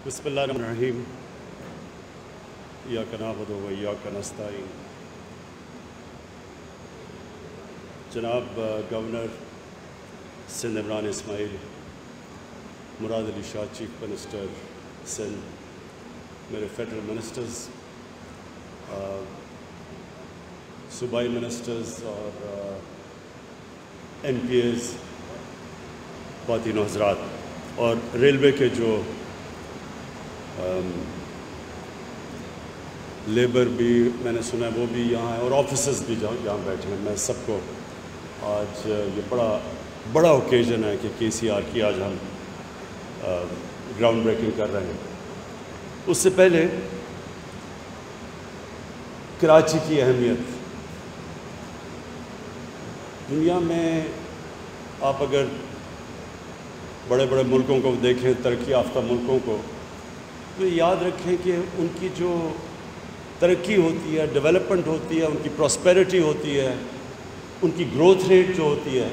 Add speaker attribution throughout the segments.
Speaker 1: بسم اللہ الرحمن الرحیم ایاک نعبد و ایاک نستعین۔ جناب گورنر سندھ عمران اسماعیل، مراد علی شاہ چیف منسٹر سندھ، میرے فیڈرل منسٹرز، صوبائی منسٹرز اور ایم پی ایز، خواتین و حضرات، اور ریلوے کے جو لیبر بھی میں نے سنا ہے وہ بھی یہاں ہیں، اور آفیسرز بھی یہاں بیٹھے ہیں۔ میں سب کو آج یہ بڑا اوکیزن ہے کہ کے سی آر کی آج ہم گراؤنڈ بریکنگ کر رہے ہیں۔ اس سے پہلے کراچی کی اہمیت دنیا میں، آپ اگر بڑے بڑے ملکوں کو دیکھیں، ترقی یافتہ ملکوں کو، تو یاد رکھیں کہ ان کی جو ترقی ہوتی ہے، ڈیولپمنٹ ہوتی ہے، ان کی پراسپیرٹی ہوتی ہے، ان کی گروتھ ریٹ جو ہوتی ہے،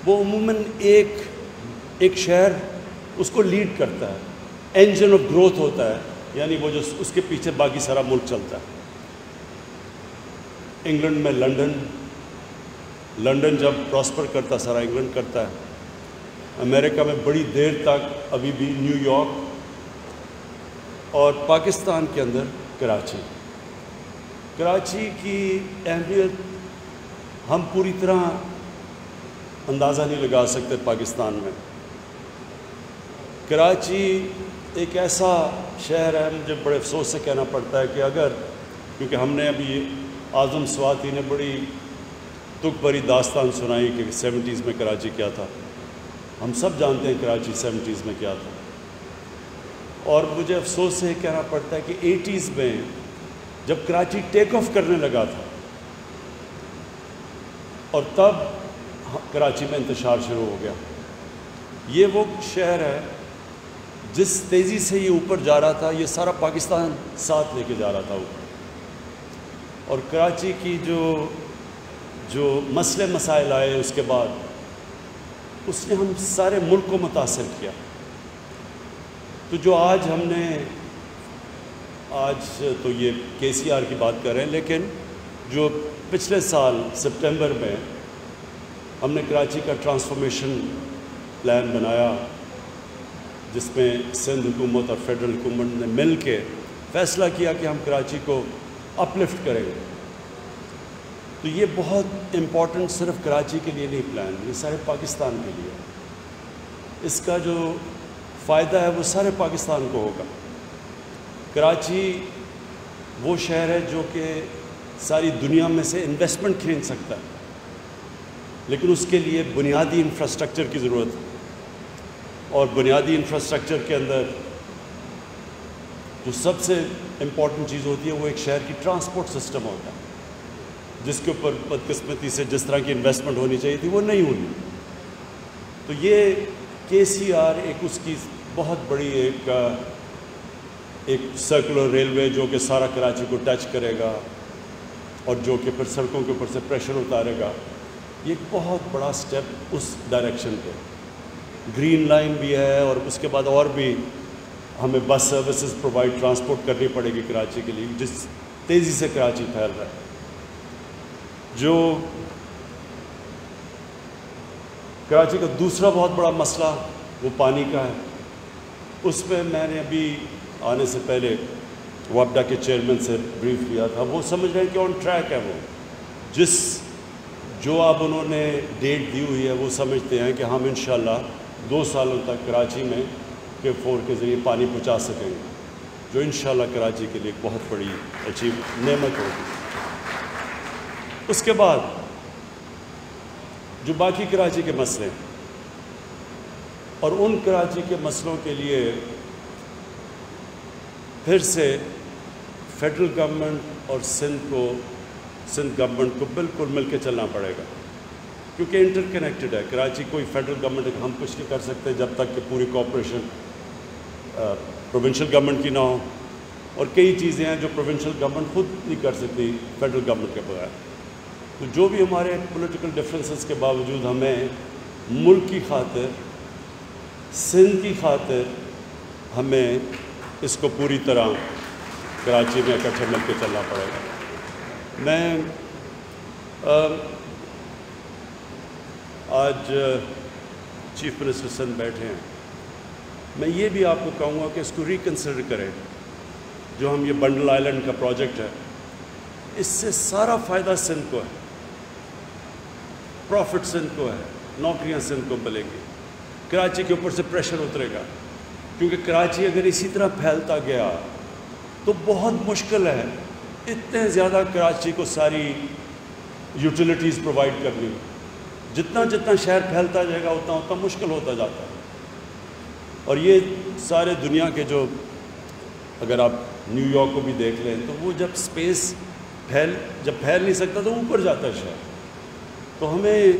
Speaker 1: وہ عموماً ایک شہر اس کو لیڈ کرتا ہے، انجن آف گروتھ ہوتا ہے، یعنی وہ جو اس کے پیچھے باقی سارا ملک چلتا ہے۔ انگلینڈ میں لنڈن جب پراسپر کرتا، سارا انگلینڈ کرتا ہے۔ امریکہ میں بڑی دیر تک ابھی بھی نیو یارک، اور پاکستان کے اندر کراچی کی اہمیت ہم پوری طرح اندازہ نہیں لگا سکتے۔ پاکستان میں کراچی ایک ایسا شہر ہے، مجھے بڑے افسوس سے کہنا پڑتا ہے کہ کیونکہ ہم نے ابھی اعظم سواتی نے بڑی تک بھری داستان سنائی کہ 70s میں کراچی کیا تھا۔ ہم سب جانتے ہیں کراچی 70s میں کیا تھا، اور مجھے افسوس سے کہنا پڑتا ہے کہ 80s میں جب کراچی ٹیک آف کرنے لگا تھا، اور تب کراچی میں انتشار شروع ہو گیا۔ یہ وہ شہر ہے جس تیزی سے یہ اوپر جا رہا تھا، یہ سارا پاکستان ساتھ لے کے جا رہا تھا اوپر، اور کراچی کی جو مسئلے مسائل آئے اس کے بعد، اس نے ہم سارے ملک کو متاثر کیا۔ تو جو آج تو یہ کے سی آر کی بات کر رہے ہیں، لیکن جو پچھلے سال سپٹمبر میں ہم نے کراچی کا ٹرانسفارمیشن پلان بنایا، جس میں سندھ حکومت اور فیڈرل حکومت نے مل کے فیصلہ کیا کہ ہم کراچی کو اپ لفٹ کریں گے۔ تو یہ بہت امپورٹنٹ صرف کراچی کے لیے نہیں پلان، یہ سارے پاکستان کے لیے۔ اس کا جو فائدہ ہے وہ سارے پاکستان کو ہوگا۔ کراچی وہ شہر ہے جو کہ ساری دنیا میں سے انویسٹمنٹ کھینچ سکتا ہے، لیکن اس کے لیے بنیادی انفراسٹرکچر کی ضرورت ہے، اور بنیادی انفراسٹرکچر کے اندر جو سب سے امپورٹنٹ چیز ہوتی ہے وہ ایک شہر کی ٹرانسپورٹ سسٹم ہوتا ہے، جس کے اوپر بدقسمتی سے جس طرح کی انویسٹمنٹ ہونی چاہیے تھی وہ نہیں ہوئی۔ تو یہ کے سی آر ایک اس کی بہت بڑی ایک سرکولر ریلوے جو کہ سارا کراچی کو ٹچ کرے گا، اور جو کہ پھر سڑکوں کے اوپر سے پریشر اتارے گا، یہ ایک بہت بڑا سٹیپ اس ڈائریکشن پہ۔ گرین لائن بھی ہے، اور اس کے بعد اور بھی ہمیں بس سروسز پرووائڈ ٹرانسپورٹ کرنی پڑے گی کراچی کے لیے، جس تیزی سے کراچی پھیل رہا ہے۔ جو کراچی کا دوسرا بہت بڑا مسئلہ وہ پانی کا ہے۔ اس میں میں نے ابھی آنے سے پہلے وابڈا کے چیئرمین سے بریف لیا تھا، وہ سمجھ رہے ہیں کہ آن ٹریک ہے، وہ جو اب انہوں نے ڈیٹ دی ہوئی ہے وہ سمجھتے ہیں کہ ہم انشاءاللہ 2 سالوں تک کراچی میں K4 کے ذریعے پانی پہنچا سکیں گے، جو انشاءاللہ کراچی کے لیے ایک بہت بڑی نعمت ہوگی۔ اس کے بعد جو باقی کراچی کے مسئلے، اور ان کراچی کے مسئلوں کے لیے پھر سے فیڈرل گورنمنٹ اور سندھ گورنمنٹ کو بالکل مل کے چلنا پڑے گا، کیونکہ انٹر کنیکٹڈ ہے۔ کراچی کوئی فیڈرل گورنمنٹ ہم کچھ نہیں کر سکتے جب تک کہ پوری کوآپریشن پروونشل گورنمنٹ کی نہ ہو، اور کئی چیزیں ہیں جو پروونشل گورنمنٹ خود نہیں کر سکتی فیڈرل گورنمنٹ کے بغیر۔ تو جو بھی ہمارے پولیٹیکل ڈفرینسز کے باوجود ہمیں ملک کی خاطر، سندھ کی خاطر ہمیں اس کو پوری طرح کراچی میں اکٹھے مل کے چلنا پڑے گا۔ میں آج چیف منسٹر سندھ بیٹھے ہیں، میں یہ بھی آپ کو کہوں گا کہ اس کو ریکنسیڈر کریں۔ جو ہم یہ بنڈل آئلینڈ کا پروجیکٹ ہے، اس سے سارا فائدہ سندھ کو ہے، پروفٹ سندھ کو ہے، نوکریاں سندھ کو ملیں گی، کراچی کے اوپر سے پریشر اترے گا، کیونکہ کراچی اگر اسی طرح پھیلتا گیا تو بہت مشکل ہے اتنے زیادہ کراچی کو ساری یوٹیلیٹیز پرووائڈ کرنی۔ جتنا جتنا شہر پھیلتا جائے گا اتنا اتنا مشکل ہوتا جاتا ہے۔ اور یہ سارے دنیا کے جو، اگر آپ نیو یارک کو بھی دیکھ لیں تو وہ جب سپیس جب پھیل نہیں سکتا تو اوپر جاتا ہے شہر۔ تو ہمیں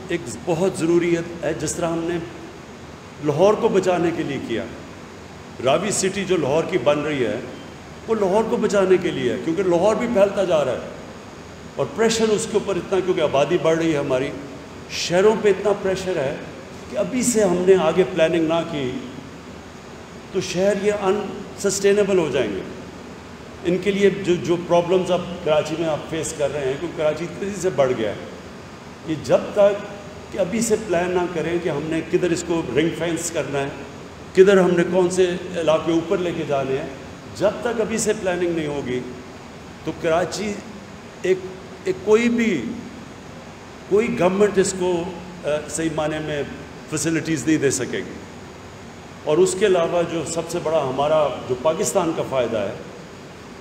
Speaker 1: ایک بہت ضروری ہے، جس طرح ہم نے لاہور کو بچانے کے لیے کیا، راوی سٹی جو لاہور کی بن رہی ہے وہ لاہور کو بچانے کے لیے ہے، کیونکہ لاہور بھی پھیلتا جا رہا ہے اور پریشر اس کے اوپر اتنا، کیونکہ آبادی بڑھ رہی ہے، ہماری شہروں پہ اتنا پریشر ہے کہ ابھی سے ہم نے آگے پلاننگ نہ کی تو شہر یہ انسسٹینیبل ہو جائیں گے۔ ان کے لیے جو پرابلمز اب کراچی میں آپ فیس کر رہے ہیں، کیونکہ کراچی تیزی سے بڑھ گیا ہے، یہ جب تک کہ ابھی سے پلان نہ کریں کہ ہم نے کدھر اس کو رنگ فینس کرنا ہے، کدھر ہم نے کون سے علاقے اوپر لے کے جانے ہیں، جب تک ابھی سے پلاننگ نہیں ہوگی تو کراچی کوئی گورنمنٹ اس کو صحیح معنی میں فیسلٹیز نہیں دے سکے گی۔ اور اس کے علاوہ جو سب سے بڑا ہمارا جو پاکستان کا فائدہ ہے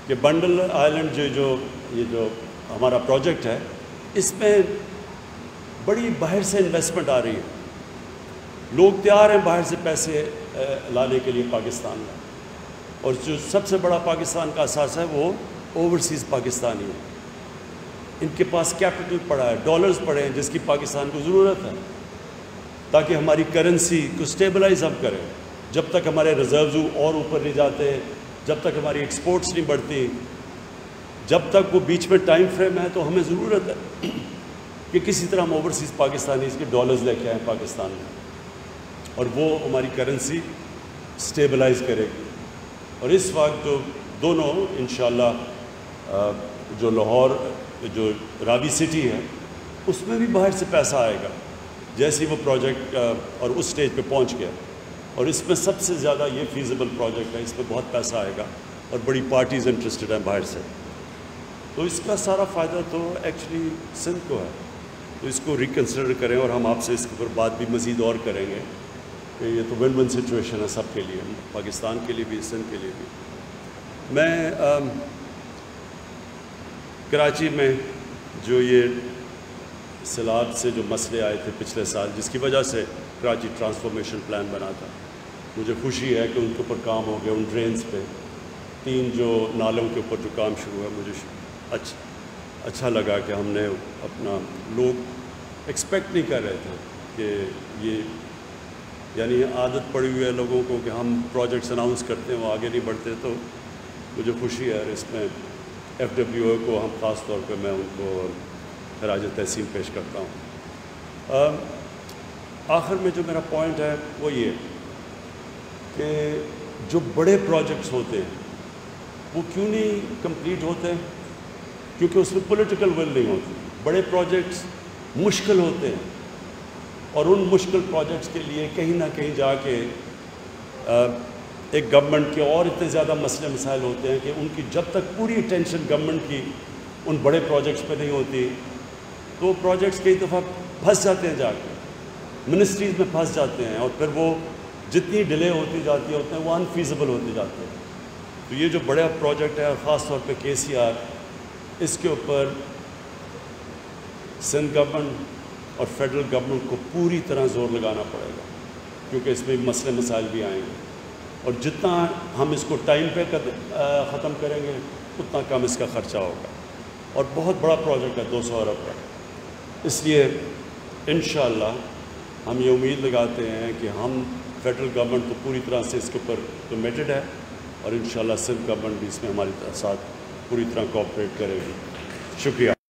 Speaker 1: کہ بنڈل آئلینڈ یہ جو ہمارا پروجیکٹ ہے، اس میں بڑی باہر سے انویسٹمنٹ آ رہی ہے، لوگ تیار ہیں باہر سے پیسے لانے کے لیے پاکستان میں، اور جو سب سے بڑا پاکستان کا اثاثہ ہے وہ اوورسیز پاکستانی ہے۔ ان کے پاس کیپٹل پڑا ہے، ڈالرز پڑے ہیں، جس کی پاکستان کو ضرورت ہے تاکہ ہماری کرنسی کو سٹیبلائز ہم کریں۔ جب تک ہمارے ریزروز اور اوپر نہیں جاتے، جب تک ہماری ایکسپورٹس نہیں بڑھتی، جب تک وہ بیچ میں ٹائم فریم ہے، تو ہمیں ضرورت ہے کہ کسی طرح ہم اوورسیز پاکستانی اس کے ڈالرز لے کے آئیں پاکستان میں، اور وہ ہماری کرنسی سٹیبلائز کرے گی۔ اور اس وقت جو دونوں انشاءاللہ جو لاہور جو راوی سٹی ہے، اس میں بھی باہر سے پیسہ آئے گا جیسے وہ پروجیکٹ اور اس سٹیج پہ پہنچ گیا، اور اس میں سب سے زیادہ یہ فیزیبل پروجیکٹ ہے، اس میں بہت پیسہ آئے گا اور بڑی پارٹیز انٹرسٹڈ ہیں باہر سے، تو اس کا سارا فائدہ تو ایکچولی سندھ کو ہے۔ تو اس کو ریکنسیڈر کریں، اور ہم آپ سے اس کے اوپر بات بھی مزید اور کریں گے کہ یہ تو ون ون سچویشن ہے سب کے لیے، پاکستان کے لیے بھی، سندھ کے لیے بھی۔ میں کراچی میں جو یہ سیلاب سے جو مسئلے آئے تھے پچھلے سال، جس کی وجہ سے کراچی ٹرانسفارمیشن پلان بنا تھا، مجھے خوشی ہے کہ ان کے اوپر کام ہو گیا، ان ڈرینز پہ 3 جو نالوں کے اوپر جو کام شروع ہے، مجھے اچھا لگا کہ ہم نے اپنا، لوگ ایکسپیکٹ نہیں کر رہے تھے کہ یہ، یعنی عادت پڑی ہوئی ہے لوگوں کو کہ ہم پروجیکٹس اناؤنس کرتے ہیں وہ آگے نہیں بڑھتے، تو مجھے خوشی ہے، اور اس میں FWO کو ہم خاص طور پہ میں ان کو خراج تحسین پیش کرتا ہوں۔ آخر میں جو میرا پوائنٹ ہے وہ یہ کہ جو بڑے پروجیکٹس ہوتے ہیں وہ کیوں نہیں کمپلیٹ ہوتے؟ کیونکہ اس میں پولیٹیکل ول نہیں ہوتی۔ بڑے پروجیکٹس مشکل ہوتے ہیں، اور ان مشکل پروجیکٹس کے لیے کہیں نہ کہیں جا کے ایک گورنمنٹ کے اور اتنے زیادہ مسئلے مسائل ہوتے ہیں کہ ان کی جب تک پوری اٹینشن گورنمنٹ کی ان بڑے پروجیکٹس پہ نہیں ہوتی تو وہ پروجیکٹس کئی دفعہ پھنس جاتے ہیں، جا کے منسٹریز میں پھنس جاتے ہیں، اور پھر وہ جتنی ڈیلے ہوتی جاتی ہے اتنے وہ انفیزیبل ہوتے جاتے ہیں۔ تو یہ جو بڑا پروجیکٹ ہے، خاص طور پہ KCR، اس کے اوپر سندھ گورنمنٹ اور فیڈرل گورنمنٹ کو پوری طرح زور لگانا پڑے گا، کیونکہ اس میں مسئلے مسائل بھی آئیں گے، اور جتنا ہم اس کو ٹائم پہ ختم کریں گے اتنا کم اس کا خرچہ ہوگا، اور بہت بڑا پروجیکٹ ہے 200 ارب کا۔ اس لیے انشاءاللہ ہم یہ امید لگاتے ہیں کہ ہم فیڈرل گورنمنٹ تو پوری طرح سے اس کے اوپر کمیٹڈ ہے، اور انشاءاللہ سندھ گورنمنٹ بھی اس میں ہماری ساتھ پوری طرح کوآپریٹ کرے گی۔ شکریہ۔